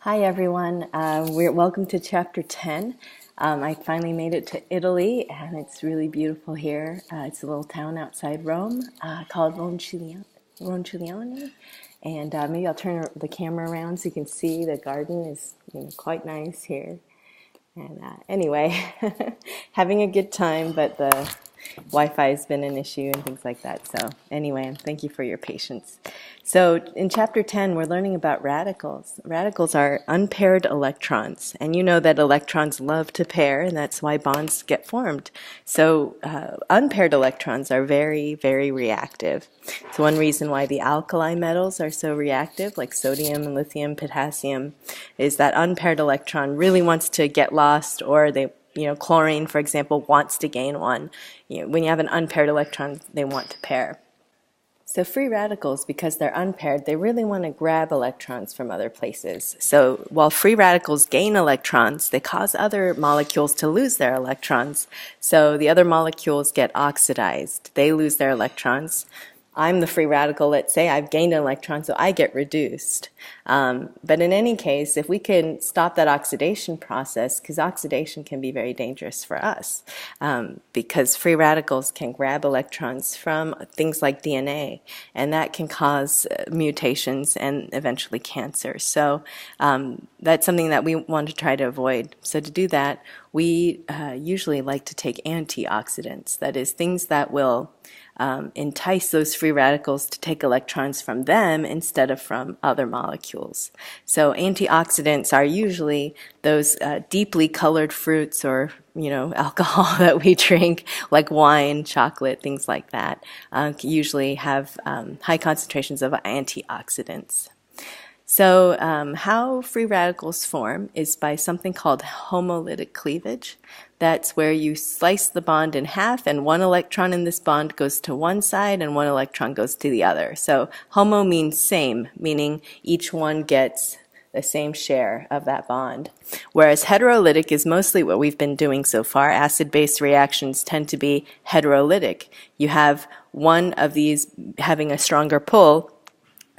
Hi everyone, welcome to chapter 10. I finally made it to Italy and it's really beautiful here. It's a little town outside Rome called Ronciglione. And maybe I'll turn the camera around so you can see the garden is quite nice here. And anyway, having a good time, but the Wi-Fi has been an issue and things like that. So anyway, thank you for your patience. So in chapter 10, we're learning about radicals. Radicals are unpaired electrons, and you know that electrons love to pair, and that's why bonds get formed. So unpaired electrons are very, very reactive. It's one reason why the alkali metals are so reactive, like sodium, lithium, potassium, is that unpaired electron really wants to get lost, or chlorine, for example, wants to gain one. When you have an unpaired electron, they want to pair. So free radicals, because they're unpaired, they really want to grab electrons from other places. So while free radicals gain electrons, they cause other molecules to lose their electrons. So the other molecules get oxidized. They lose their electrons. I'm the free radical, let's say, I've gained an electron, so I get reduced. But in any case, if we can stop that oxidation process, because oxidation can be very dangerous for us, because free radicals can grab electrons from things like DNA, and that can cause mutations and eventually cancer. So that's something that we want to try to avoid. So to do that, we usually like to take antioxidants, that is, things that will entice those free radicals to take electrons from them instead of from other molecules. So antioxidants are usually those deeply colored fruits or alcohol that we drink, like wine, chocolate, things like that, usually have high concentrations of antioxidants. So how free radicals form is by something called homolytic cleavage. That's where you slice the bond in half, and one electron in this bond goes to one side and one electron goes to the other. So homo means same, meaning each one gets the same share of that bond. Whereas heterolytic is mostly what we've been doing so far. Acid-base reactions tend to be heterolytic. You have one of these having a stronger pull,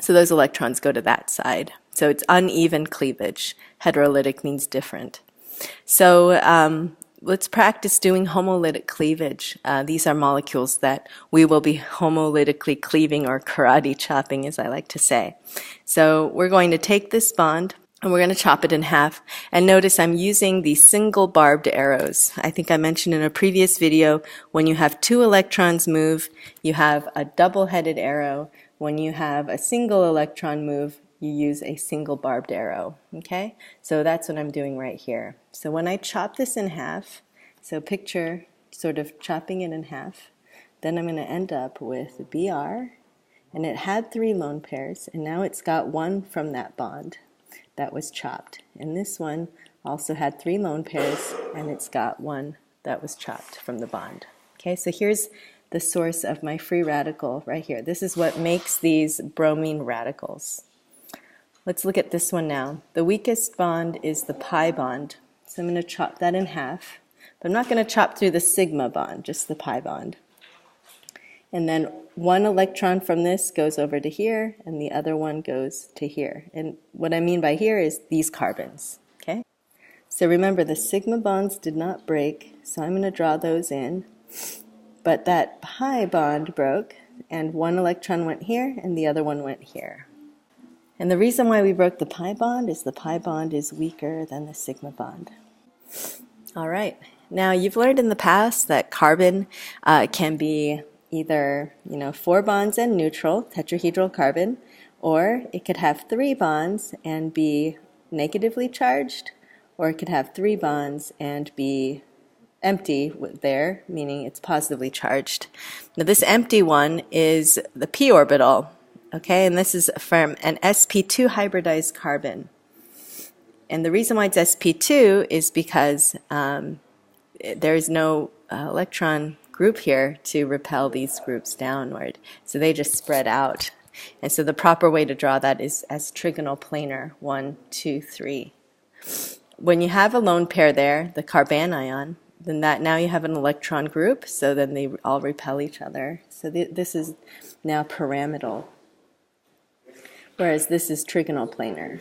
so those electrons go to that side. So it's uneven cleavage. Heterolytic means different. So let's practice doing homolytic cleavage. These are molecules that we will be homolytically cleaving, or karate chopping, as I like to say. So we're going to take this bond and we're going to chop it in half. And notice I'm using these single barbed arrows. I think I mentioned in a previous video, when you have two electrons move, you have a double-headed arrow. When you have a single electron move, you use a single barbed arrow, okay? So that's what I'm doing right here. So when I chop this in half, so picture sort of chopping it in half, then I'm going to end up with Br, and it had 3 lone pairs, and now it's got one from that bond that was chopped. And this one also had 3 lone pairs, and it's got one that was chopped from the bond. Okay, so here's the source of my free radical right here. This is what makes these bromine radicals. Let's look at this one now. The weakest bond is the pi bond. So I'm going to chop that in half. But I'm not going to chop through the sigma bond, just the pi bond. And then one electron from this goes over to here, and the other one goes to here. And what I mean by here is these carbons. Okay? So remember, the sigma bonds did not break, so I'm going to draw those in. But that pi bond broke, and one electron went here, and the other one went here. And the reason why we broke the pi bond is the pi bond is weaker than the sigma bond. All right. Now, you've learned in the past that carbon can be either 4 bonds and neutral, tetrahedral carbon, or it could have 3 bonds and be negatively charged, or it could have 3 bonds and be empty there, meaning it's positively charged. Now this empty one is the p orbital, okay, and this is from an sp2 hybridized carbon. And the reason why it's sp2 is because there is no electron group here to repel these groups downward, so they just spread out. And so the proper way to draw that is as trigonal planar, 1, 2, 3. When you have a lone pair there, the carbanion, then now you have an electron group, so then they all repel each other. So this is now pyramidal, whereas this is trigonal planar.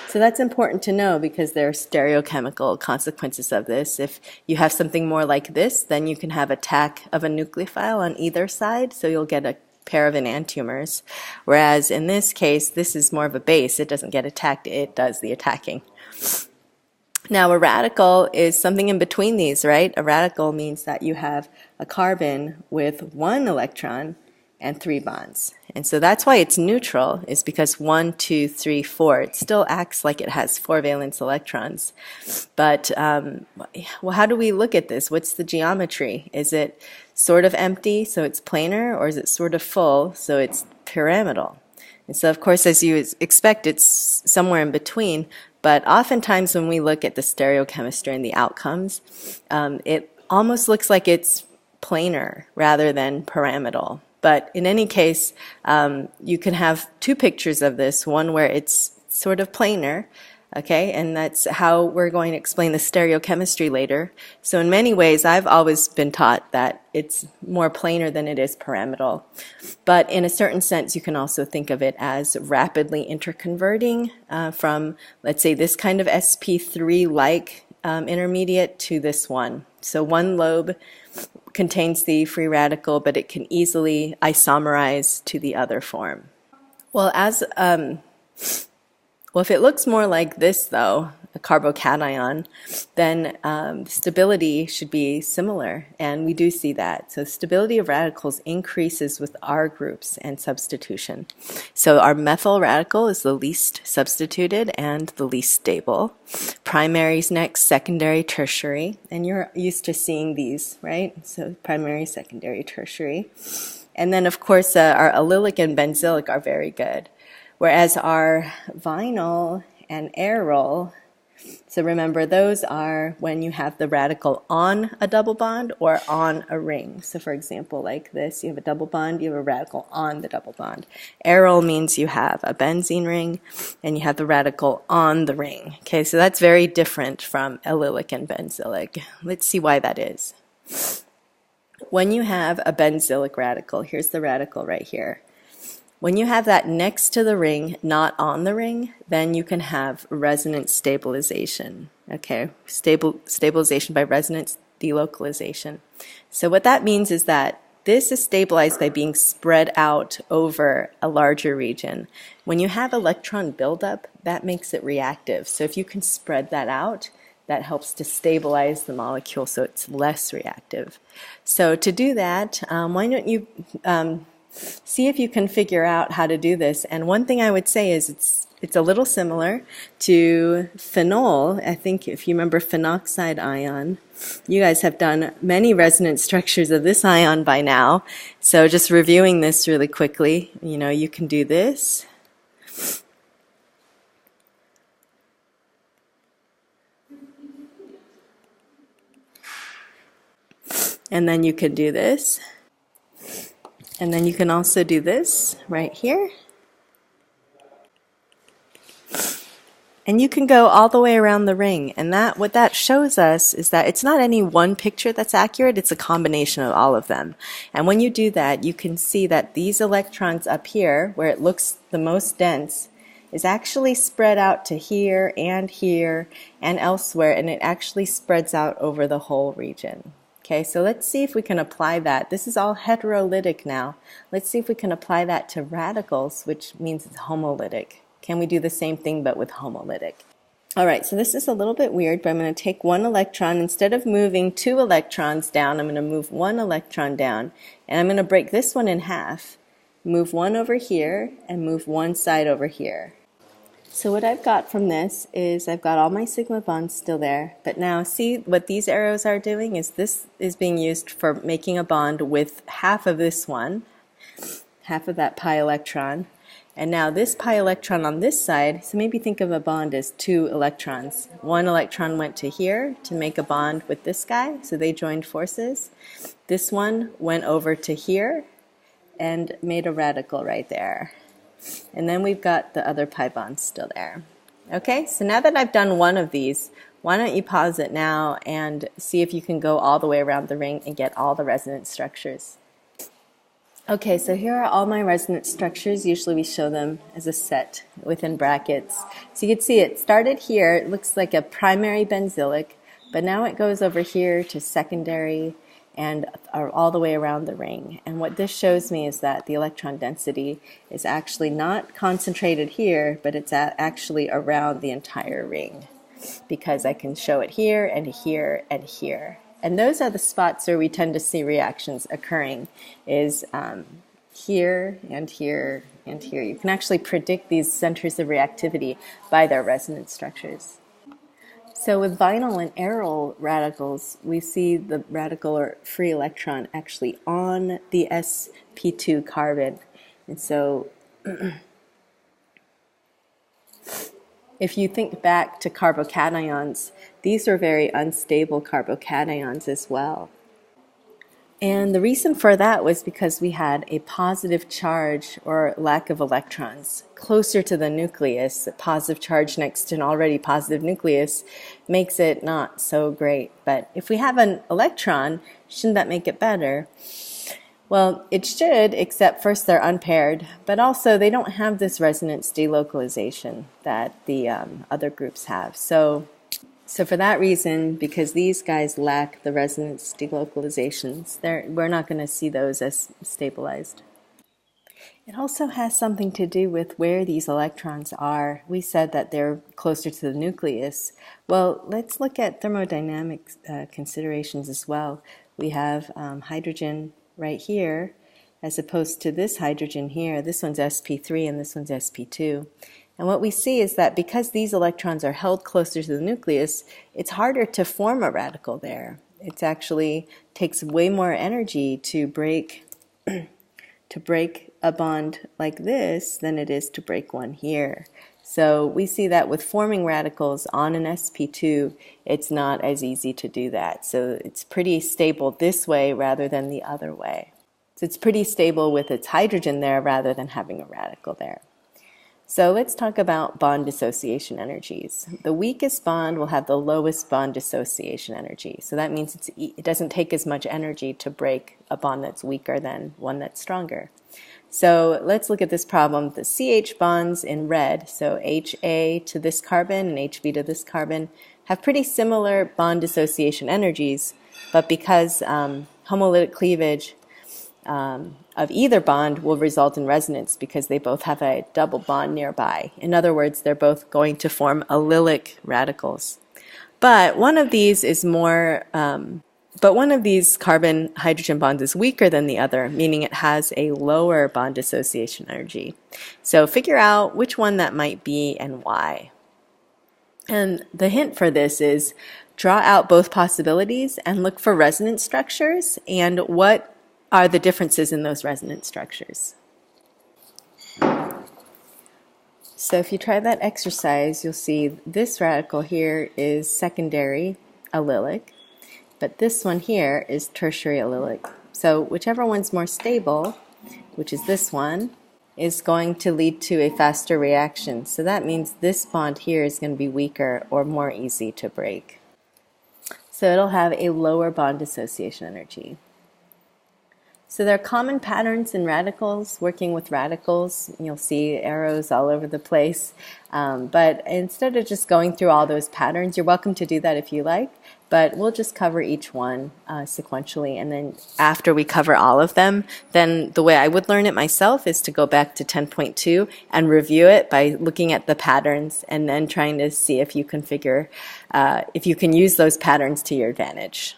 So that's important to know because there are stereochemical consequences of this. If you have something more like this, then you can have attack of a nucleophile on either side, so you'll get a pair of enantiomers. Whereas in this case, this is more of a base. It doesn't get attacked, it does the attacking. Now, a radical is something in between these, right? A radical means that you have a carbon with 1 electron and 3 bonds. And so that's why it's neutral, is because 1, 2, 3, 4, it still acts like it has 4 valence electrons. But, well, how do we look at this? What's the geometry? Is it sort of empty, so it's planar, or is it sort of full, so it's pyramidal? And so, of course, as you expect, it's somewhere in between. But oftentimes when we look at the stereochemistry and the outcomes, it almost looks like it's planar rather than pyramidal. But in any case, you can have 2 pictures of this, one where it's sort of planar, okay, and that's how we're going to explain the stereochemistry later. So in many ways, I've always been taught that it's more planar than it is pyramidal. But in a certain sense, you can also think of it as rapidly interconverting from, let's say, this kind of sp3-like intermediate to this one. So one lobe contains the free radical, but it can easily isomerize to the other form. Well, if it looks more like this, though, a carbocation, then stability should be similar, and we do see that. So stability of radicals increases with R groups and substitution. So our methyl radical is the least substituted and the least stable. Primaries next, secondary, tertiary, and you're used to seeing these, right? So primary, secondary, tertiary. And then, of course, our allylic and benzylic are very good. Whereas our vinyl and aryl, so remember those are when you have the radical on a double bond or on a ring. So for example, like this, you have a double bond, you have a radical on the double bond. Aryl means you have a benzene ring and you have the radical on the ring. Okay, so that's very different from allylic and benzylic. Let's see why that is. When you have a benzylic radical, here's the radical right here. When you have that next to the ring, not on the ring, then you can have resonance stabilization, okay? Stabilization by resonance delocalization. So what that means is that this is stabilized by being spread out over a larger region. When you have electron buildup, that makes it reactive. So if you can spread that out, that helps to stabilize the molecule so it's less reactive. So to do that, why don't you see if you can figure out how to do this. And one thing I would say is it's a little similar to phenol. I think if you remember phenoxide ion, you guys have done many resonance structures of this ion by now. So just reviewing this really quickly, you know, you can do this. And then you can do this. And then you can also do this right here. And you can go all the way around the ring. And what that shows us is that it's not any one picture that's accurate, it's a combination of all of them. And when you do that, you can see that these electrons up here, where it looks the most dense, is actually spread out to here and elsewhere, and it actually spreads out over the whole region. Okay, so let's see if we can apply that. This is all heterolytic now. Let's see if we can apply that to radicals, which means it's homolytic. Can we do the same thing but with homolytic? All right, so this is a little bit weird, but I'm going to take 1 electron. Instead of moving 2 electrons down, I'm going to move 1 electron down. And I'm going to break this one in half, move 1 over here, and move 1 side over here. So what I've got from this is I've got all my sigma bonds still there, but now see what these arrows are doing is this is being used for making a bond with half of this one, half of that pi electron, and now this pi electron on this side, so maybe think of a bond as 2 electrons. 1 electron went to here to make a bond with this guy, so they joined forces. This one went over to here and made a radical right there. And then we've got the other pi bonds still there. Okay, so now that I've done one of these, why don't you pause it now and see if you can go all the way around the ring and get all the resonance structures. Okay, so here are all my resonance structures. Usually we show them as a set within brackets. So you can see it started here. It looks like a primary benzylic, but now it goes over here to secondary and all the way around the ring. And what this shows me is that the electron density is actually not concentrated here, but it's actually around the entire ring, because I can show it here and here and here. And those are the spots where we tend to see reactions occurring, is here and here and here. You can actually predict these centers of reactivity by their resonance structures. So with vinyl and aryl radicals, we see the radical or free electron actually on the sp2 carbon. And so if you think back to carbocations, these are very unstable carbocations as well. And the reason for that was because we had a positive charge or lack of electrons closer to the nucleus. A positive charge next to an already positive nucleus makes it not so great. But if we have an electron, shouldn't that make it better? Well, it should, except first they're unpaired, but also they don't have this resonance delocalization that the other groups have. So for that reason, because these guys lack the resonance delocalizations, we're not going to see those as stabilized. It also has something to do with where these electrons are. We said that they're closer to the nucleus. Well, let's look at thermodynamics considerations as well. We have hydrogen right here, as opposed to this hydrogen here. This one's sp3 and this one's sp2. And what we see is that because these electrons are held closer to the nucleus, it's harder to form a radical there. It actually takes way more energy to break a bond like this than it is to break one here. So we see that with forming radicals on an sp2, it's not as easy to do that. So it's pretty stable this way rather than the other way. So it's pretty stable with its hydrogen there rather than having a radical there. So let's talk about bond dissociation energies. The weakest bond will have the lowest bond dissociation energy. So that means it doesn't take as much energy to break a bond that's weaker than one that's stronger. So let's look at this problem. The CH bonds in red, so HA to this carbon and HB to this carbon, have pretty similar bond dissociation energies, but because homolytic cleavage of either bond will result in resonance because they both have a double bond nearby. In other words, they're both going to form allylic radicals. But one of these carbon-hydrogen bonds is weaker than the other, meaning it has a lower bond dissociation energy. So figure out which one that might be and why. And the hint for this is draw out both possibilities and look for resonance structures and what are the differences in those resonance structures. So if you try that exercise, you'll see this radical here is secondary allylic, but this one here is tertiary allylic. So whichever one's more stable, which is this one, is going to lead to a faster reaction. So that means this bond here is going to be weaker or more easy to break. So it'll have a lower bond dissociation energy. So there are common patterns in radicals, working with radicals. You'll see arrows all over the place. But instead of just going through all those patterns, you're welcome to do that if you like, but we'll just cover each one sequentially. And then after we cover all of them, then the way I would learn it myself is to go back to 10.2 and review it by looking at the patterns and then trying to see if you can use those patterns to your advantage.